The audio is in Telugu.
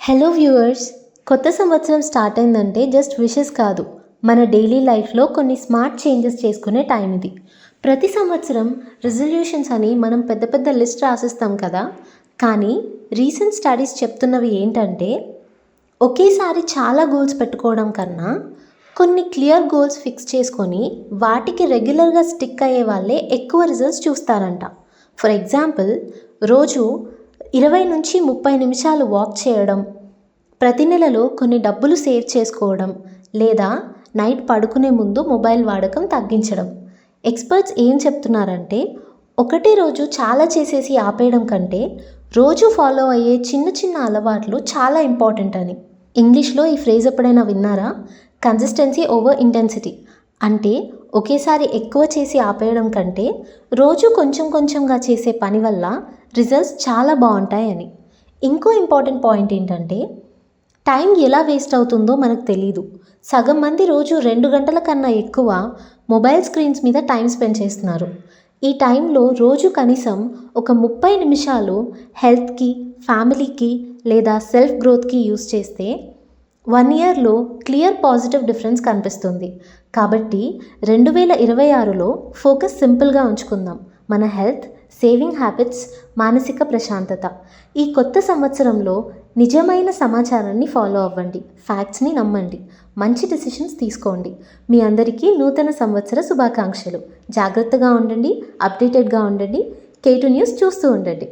హలో వ్యూవర్స్, కొత్త సంవత్సరం స్టార్ట్ అయిందంటే జస్ట్ విషెస్ కాదు, మన డైలీ లైఫ్లో కొన్ని స్మార్ట్ చేంజెస్ చేసుకునే టైం ఇది. ప్రతి సంవత్సరం రిజల్యూషన్స్ అని మనం పెద్ద పెద్ద లిస్ట్ రాసిస్తాం కదా. కానీ రీసెంట్ స్టడీస్ చెప్తున్నవి ఏంటంటే, ఒకేసారి చాలా గోల్స్ పెట్టుకోవడం కన్నా కొన్ని క్లియర్ గోల్స్ ఫిక్స్ చేసుకొని వాటికి రెగ్యులర్గా స్టిక్ అయ్యే వాళ్ళే ఎక్కువ రిజల్ట్స్ చూస్తారంట. ఫర్ ఎగ్జాంపుల్, రోజు 20 నుంచి 30 నిమిషాలు వాక్ చేయడం, ప్రతి నెలలో కొన్ని డబ్బులు సేవ్ చేసుకోవడం, లేదా నైట్ పడుకునే ముందు మొబైల్ వాడకం తగ్గించడం. ఎక్స్పర్ట్స్ ఏం చెప్తున్నారంటే, ఒకటే రోజు చాలా చేసేసి ఆపేయడం కంటే రోజు ఫాలో అయ్యే చిన్న చిన్న అలవాట్లు చాలా ఇంపార్టెంట్ అని. ఇంగ్లీష్లో ఈ ఫ్రేజ్ ఎప్పుడైనా విన్నారా? Consistency over intensity. అంటే ఒకేసారి ఎక్కువ చేసి ఆపేయడం కంటే రోజు కొంచెం కొంచెంగా చేసే పని వల్ల రిజల్ట్స్ చాలా బాగుంటాయని. ఇంకో ఇంపార్టెంట్ పాయింట్ ఏంటంటే, టైం ఎలా వేస్ట్ అవుతుందో మనకు తెలీదు. సగం మంది రోజు 2 గంటల కన్నా ఎక్కువ మొబైల్ స్క్రీన్స్ మీద టైం స్పెండ్ చేస్తున్నారు. ఈ టైంలో రోజు కనీసం ఒక 30 నిమిషాలు హెల్త్కి, ఫ్యామిలీకి లేదా సెల్ఫ్ గ్రోత్కి యూస్ చేస్తే 1 ఇయర్లో క్లియర్ పాజిటివ్ డిఫరెన్స్ కనిపిస్తుంది. కాబట్టి 2026లో ఫోకస్ సింపుల్గా ఉంచుకుందాం. మన హెల్త్, సేవింగ్ హ్యాబిట్స్, మానసిక ప్రశాంతత. ఈ కొత్త సంవత్సరంలో నిజమైన సమాచారాన్ని ఫాలో అవ్వండి, ఫ్యాక్ట్స్ని నమ్మండి, మంచి డెసిషన్స్ తీసుకోండి. మీ అందరికీ నూతన సంవత్సర శుభాకాంక్షలు. జాగ్రత్తగా ఉండండి, అప్డేటెడ్గా ఉండండి, K2 న్యూస్ చూస్తూ ఉండండి.